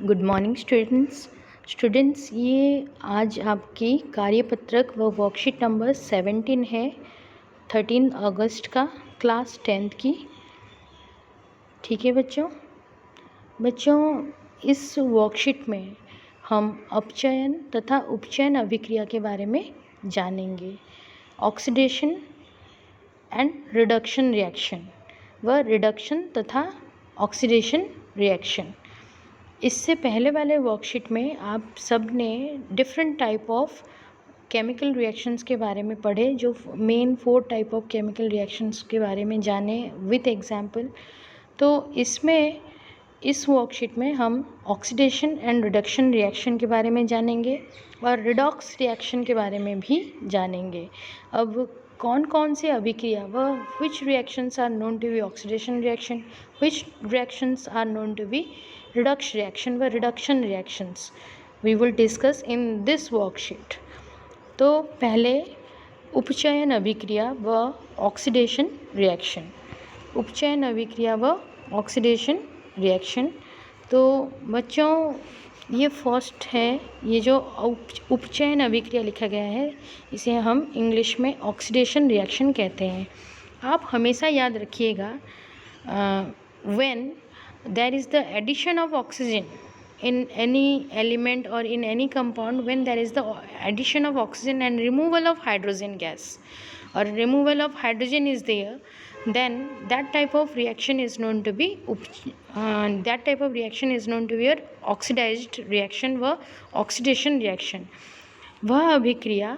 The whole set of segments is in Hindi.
गुड मॉर्निंग स्टूडेंट्स, ये आज आपकी कार्यपत्रक व वर्कशीट नंबर 17 है, 13 अगस्त का, क्लास 10th की। ठीक है बच्चों, इस वर्कशीट में हम अपचयन तथा उपचयन अभिक्रिया के बारे में जानेंगे। ऑक्सीडेशन एंड रिडक्शन रिएक्शन व रिडक्शन तथा ऑक्सीडेशन रिएक्शन। इससे पहले वाले वर्कशीट में आप सब ने different type of chemical reactions के बारे में पढ़े, जो main 4 type of chemical reactions के बारे में जाने विथ एग्जांपल। तो इसमें इस वर्कशीट में हम ऑक्सीडेशन एंड रिडक्शन रिएक्शन के बारे में जानेंगे और रिडॉक्स रिएक्शन के बारे में भी जानेंगे। अब कौन कौन से अभिक्रिया व which reactions are known to be oxidation reaction, which reactions are known to be redox reaction व reduction reactions we will discuss in this worksheet। तो पहले उपचयन अभिक्रिया व ऑक्सीडेशन रिएक्शन। उपचयन अभिक्रिया व ऑक्सीडेशन रिएक्शन, तो बच्चों ये फर्स्ट है, ये जो उपचयन अभिक्रिया लिखा गया है इसे हम इंग्लिश में ऑक्सीडेशन रिएक्शन कहते हैं। आप हमेशा याद रखिएगा, when there is the addition of oxygen in any element or in any compound, when there is the addition of oxygen and removal of hydrogen gas or removal of hydrogen is there, then that type of reaction is known to be your oxidized reaction व oxidation reaction। वह अभिक्रिया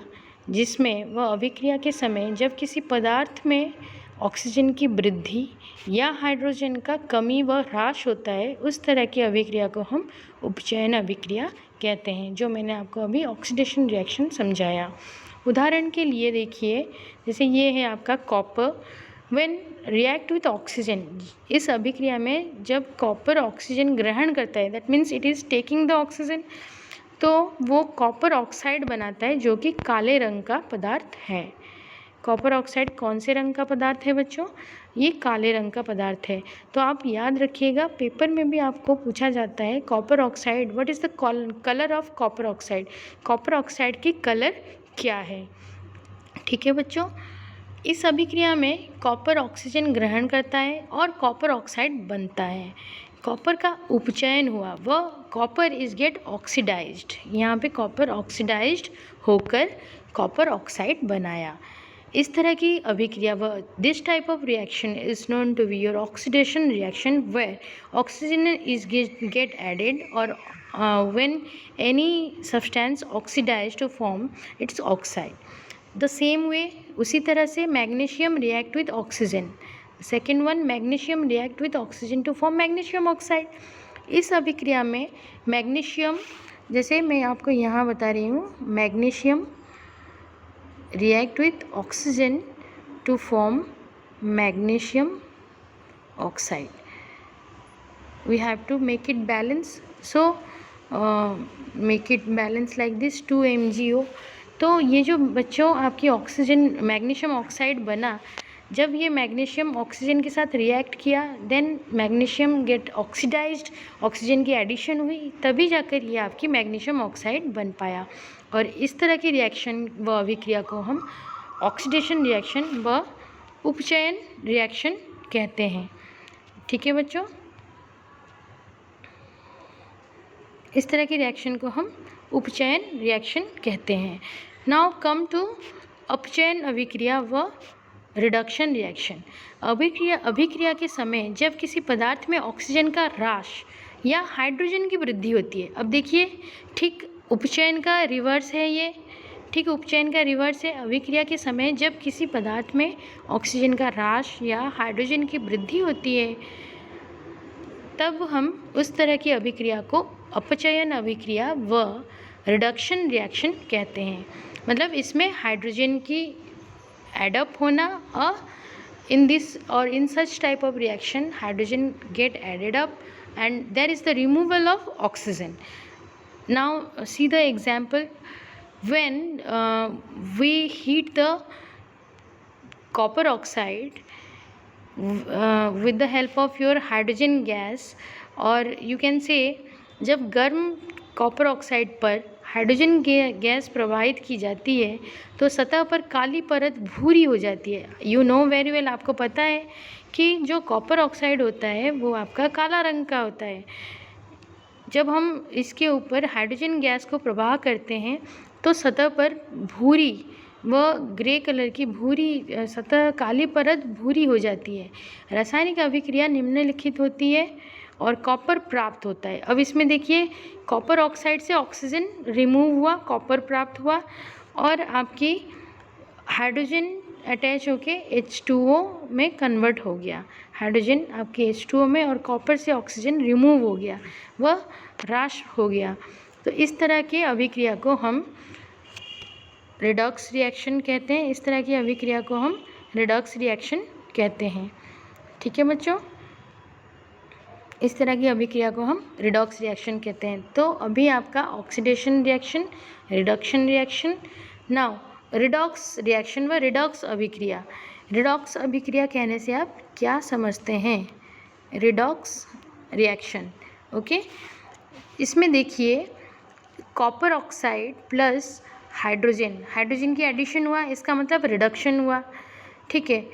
जिसमें वह अभिक्रिया के समय जब किसी पदार्थ में ऑक्सीजन की वृद्धि या हाइड्रोजन का कमी व ह्रास होता है, उस तरह की अभिक्रिया को हम उपचयन अभिक्रिया कहते हैं, जो मैंने आपको अभी ऑक्सीडेशन रिएक्शन समझाया। उदाहरण के लिए देखिए, जैसे ये है आपका copper, when react with oxygen. इस अभिक्रिया में जब कॉपर ऑक्सीजन ग्रहण करता है, that means it is taking the oxygen, तो वो कॉपर ऑक्साइड बनाता है, जो कि काले रंग का पदार्थ है। कॉपर ऑक्साइड कौन से रंग का पदार्थ है बच्चों? ये काले रंग का पदार्थ है। तो आप याद रखिएगा, पेपर में भी आपको पूछा जाता है copper oxide, what is the colour of copper oxide, copper oxide की कलर क्या है। ठीक है बच्चों, इस अभिक्रिया में कॉपर ऑक्सीजन ग्रहण करता है और कॉपर ऑक्साइड बनता है। कॉपर का उपचयन हुआ, वह कॉपर इज गेट ऑक्सीडाइज्ड, यहाँ पे कॉपर ऑक्सीडाइज्ड होकर कॉपर ऑक्साइड बनाया। इस तरह की अभिक्रिया व this type of reaction is known to be your oxidation reaction, where oxygen is get added और when any substance oxidise to form its oxide. The same way, उसी तरह से magnesium react with oxygen, second one magnesium react with oxygen to form magnesium oxide. इस अभिक्रिया में मैग्नीशियम, जैसे मैं आपको यहाँ बता रही हूँ, magnesium react with oxygen to form magnesium oxide. We have to make it balance, so make it balance like this 2 MgO। तो ये जो बच्चों आपकी ऑक्सीजन मैग्नीशियम ऑक्साइड बना, जब ये मैग्नीशियम ऑक्सीजन के साथ रिएक्ट किया, then magnesium get oxidised, oxygen की एडिशन हुई, तभी जाकर ये आपकी मैग्नीशियम ऑक्साइड बन पाया। और इस तरह की रिएक्शन व अभिक्रिया को हम ऑक्सीडेशन रिएक्शन व उपचयन रिएक्शन कहते हैं। ठीक है बच्चों, इस तरह की रिएक्शन को हम उपचयन रिएक्शन कहते हैं। नाउ कम टू अपचयन अभिक्रिया व रिडक्शन रिएक्शन। अभिक्रिया के समय जब किसी पदार्थ में ऑक्सीजन का ह्रास या हाइड्रोजन की वृद्धि होती है। अब देखिए, ठीक उपचयन का रिवर्स है ये, ठीक उपचयन का रिवर्स है। अभिक्रिया के समय जब किसी पदार्थ में ऑक्सीजन का ह्रास या हाइड्रोजन की वृद्धि होती है, तब हम उस तरह की अभिक्रिया को अपचयन अभिक्रिया व रिडक्शन रिएक्शन कहते हैं। मतलब इसमें हाइड्रोजन की एडअप होना, in this or in such type of reaction hydrogen get added up and there is the removal of oxygen. Now see the example, when we heat the copper oxide with the help of your hydrogen gas, or you can say जब गर्म कॉपर ऑक्साइड पर हाइड्रोजन गैस प्रवाहित की जाती है तो सतह पर काली परत भूरी हो जाती है। यू नो वेरी वेल, आपको पता है कि जो कॉपर ऑक्साइड होता है वो आपका काला रंग का होता है। जब हम इसके ऊपर हाइड्रोजन गैस को प्रवाह करते हैं तो सतह पर भूरी व ग्रे कलर की भूरी सतह काली परत भूरी हो जाती है। रासायनिक अभिक्रिया निम्नलिखित होती है और कॉपर प्राप्त होता है। अब इसमें देखिए, कॉपर ऑक्साइड से ऑक्सीजन रिमूव हुआ, कॉपर प्राप्त हुआ और आपकी हाइड्रोजन अटैच होके H2O में कन्वर्ट हो गया। हाइड्रोजन आपके H2O में और कॉपर से ऑक्सीजन रिमूव हो गया, वह ह्रास हो गया। तो इस तरह के अभिक्रिया को हम रिडॉक्स रिएक्शन कहते हैं। इस तरह की अभिक्रिया को हम रिडॉक्स रिएक्शन कहते हैं। ठीक है बच्चों, इस तरह की अभिक्रिया को हम रिडॉक्स रिएक्शन कहते हैं। तो अभी आपका oxidation reaction, reduction reaction. Now redox reaction व रिडॉक्स अभिक्रिया। रिडॉक्स अभिक्रिया कहने से आप क्या समझते हैं? Redox reaction, okay. इसमें देखिए, कॉपर ऑक्साइड प्लस हाइड्रोजन की एडिशन हुआ, इसका मतलब रिडक्शन हुआ। ठीक है,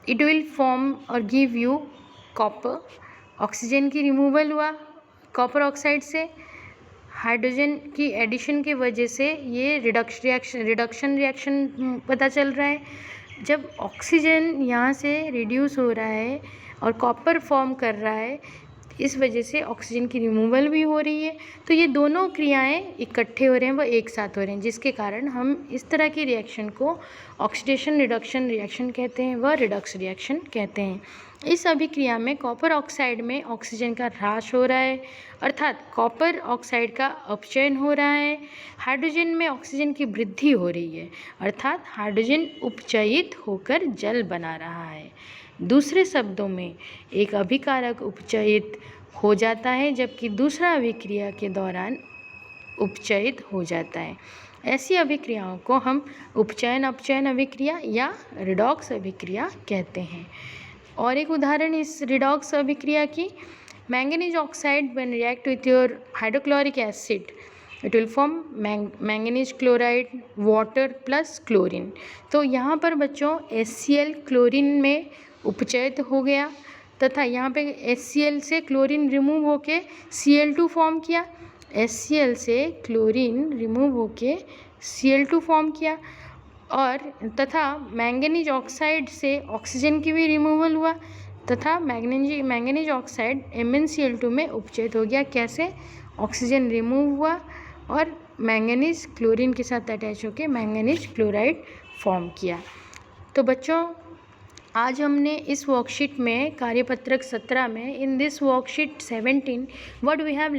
इट विल फॉर्म और गिव यू कॉपर। ऑक्सीजन की रिमूवल हुआ कॉपर ऑक्साइड से, हाइड्रोजन की एडिशन की वजह से ये रिडक्शन रिएक्शन पता चल रहा है। जब ऑक्सीजन यहाँ से रिड्यूस हो रहा है और कॉपर फॉर्म कर रहा है, इस वजह से ऑक्सीजन की रिमूवल भी हो रही है। तो ये दोनों क्रियाएं इकट्ठे हो रहे हैं, वह एक साथ हो रहे हैं, जिसके कारण हम इस तरह की रिएक्शन को ऑक्सीडेशन रिडक्शन रिएक्शन कहते हैं, वह रिडक्स रिएक्शन कहते हैं। इस अभिक्रिया में कॉपर ऑक्साइड में ऑक्सीजन का ह्रास हो रहा है, अर्थात कॉपर ऑक्साइड का अपचयन हो रहा है। हाइड्रोजन में ऑक्सीजन की वृद्धि हो रही है, अर्थात हाइड्रोजन उपचयित होकर जल बना रहा है। दूसरे शब्दों में, एक अभिकारक उपचयित हो जाता है जबकि दूसरा अभिक्रिया के दौरान उपचयित हो जाता है। ऐसी अभिक्रियाओं को हम उपचयन अपचयन अभिक्रिया या रिडॉक्स अभिक्रिया कहते हैं। और एक उदाहरण इस रिडॉक्स अभिक्रिया की, manganese oxide when react with your hydrochloric acid it will form manganese chloride water plus chlorine. तो यहाँ पर बच्चों HCl क्लोरीन में उपचयित हो गया तथा यहाँ पे HCl से क्लोरीन रिमूव होके Cl2 फॉर्म किया। HCl से क्लोरीन रिमूव होके Cl2 फॉर्म किया और तथा मैंगनीज ऑक्साइड से ऑक्सीजन की भी रिमूवल हुआ तथा मैंगनीज ऑक्साइड MnCl2 में उपचयित हो गया। कैसे? ऑक्सीजन रिमूव हुआ और मैंगनीज क्लोरीन के साथ अटैच होकर मैंगनीज क्लोराइड फॉर्म किया। तो बच्चों, आज हमने इस वर्कशीट में कार्यपत्रक 17 में in this worksheet 17 what we have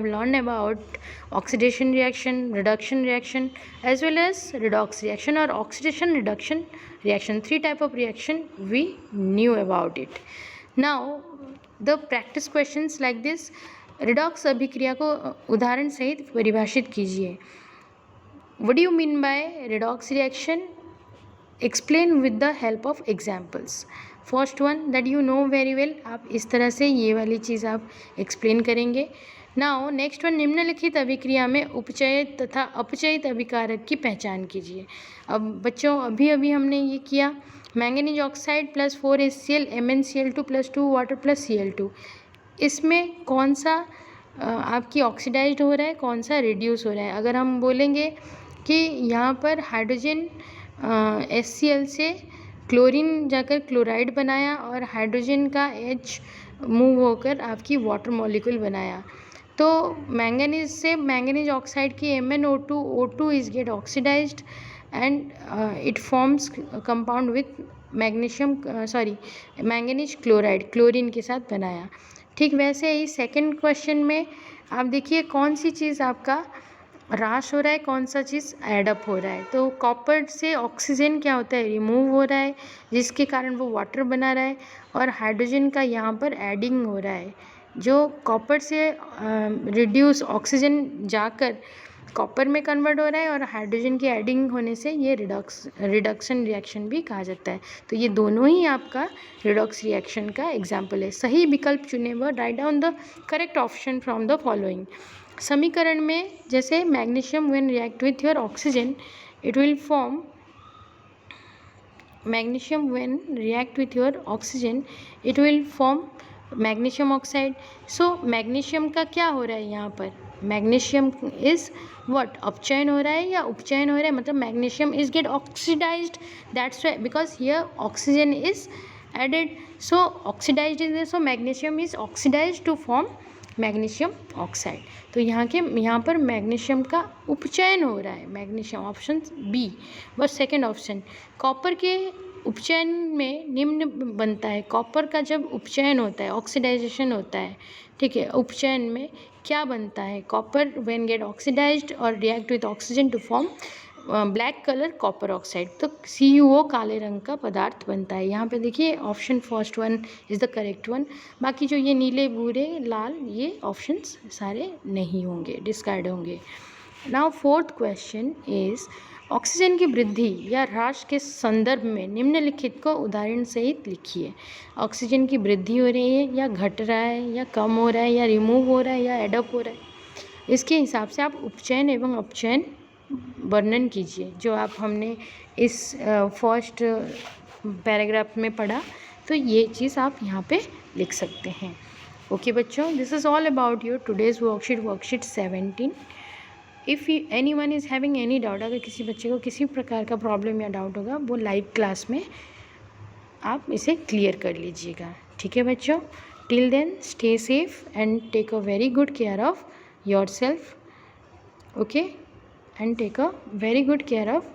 learn about oxidation reaction, reduction reaction as well as redox reaction और oxidation reduction reaction. 3 type of reaction we knew about it. Now the practice questions like this. Redox अभिक्रिया को उदाहरण सहित परिभाषित कीजिए। What do you mean by redox reaction? Explain with the help of examples. First one that you know very well, आप इस तरह से ये वाली चीज़ आप एक्सप्लेन करेंगे। नाउ नेक्स्ट वन, निम्नलिखित अभिक्रिया में उपचयित तथा अपचयित अभिकारक की पहचान कीजिए। अब बच्चों, अभी हमने ये किया, manganese oxide plus 4HCl MnCl2 plus 2 water plus Cl2। इसमें कौन सा आपकी ऑक्सीडाइज्ड हो रहा है, कौन सा रिड्यूस हो रहा है? अगर हम बोलेंगे कि यहाँ पर हाइड्रोजन HCl से क्लोरीन जाकर क्लोराइड बनाया और हाइड्रोजन का H मूव होकर आपकी वाटर मॉलिक्यूल बनाया, तो मैंगनीज से मैंगनीज ऑक्साइड की MnO2 O2 is get oxidised and it forms compound with manganese chloride, chlorine के साथ बनाया। ठीक वैसे ही सेकंड क्वेश्चन में आप देखिए कौन सी चीज़ आपका ह्रास हो रहा है, कौन सा चीज़ एडअप हो रहा है। तो कॉपर से ऑक्सीजन क्या होता है, रिमूव हो रहा है, जिसके कारण वो वाटर बना रहा है, और हाइड्रोजन का यहाँ पर एडिंग हो रहा है। जो कॉपर से रिड्यूस ऑक्सीजन जाकर कॉपर में कन्वर्ट हो रहा है और हाइड्रोजन की एडिंग होने से ये रिडक्शन रिएक्शन भी कहा जाता है। तो ये दोनों ही आपका रिडॉक्स रिएक्शन का एग्जाम्पल है। सही विकल्प चुने व write down the correct option from the following. समीकरण में जैसे magnesium when react with your oxygen it will form magnesium when react with your oxygen it will form magnesium oxide. So magnesium का क्या हो रहा है यहाँ पर, मैग्नीशियम इज व्हाट, अपचयन हो रहा है या उपचयन हो रहा है, मतलब magnesium is get oxidised, that's why because here oxygen is added, so oxidised is, so magnesium is oxidised to form magnesium oxide. तो यहाँ पर मैग्नीशियम का उपचयन हो रहा है, मैग्नीशियम, ऑप्शन बी बस सेकेंड ऑप्शन। कॉपर के उपचयन में निम्न बनता है, कॉपर का जब उपचयन होता है, ऑक्सीडाइजेशन होता है, ठीक है, उपचयन में क्या बनता है, कॉपर व्हेन गेट ऑक्सीडाइज्ड और react with oxygen to form black colour copper oxide, तो CuO काले रंग का पदार्थ बनता है। यहाँ पे देखिए option first one is the correct one, बाकी जो ये नीले भूरे लाल ये ऑप्शंस सारे नहीं होंगे, डिस्कार्ड होंगे। Now fourth question is oxygen की वृद्धि या ह्रास के संदर्भ में निम्नलिखित को उदाहरण सहित लिखिए। ऑक्सीजन की वृद्धि हो रही है या घट रहा है या कम हो रहा है या रिमूव हो रहा है या एडअप हो रहा है, इसके हिसाब से आप उपचयन एवं अपचयन वर्णन कीजिए, जो आप हमने इस फर्स्ट पैराग्राफ में पढ़ा, तो ये चीज़ आप यहाँ पे लिख सकते हैं। ओके बच्चों, this is all about your today's worksheet 17। If any one is having any doubt, अगर किसी बच्चे को किसी प्रकार का प्रॉब्लम या डाउट होगा, वो लाइव क्लास में आप इसे क्लियर कर लीजिएगा, ठीक है बच्चों। Till then stay safe and take a very good care of yourself, okay, and take a very good care of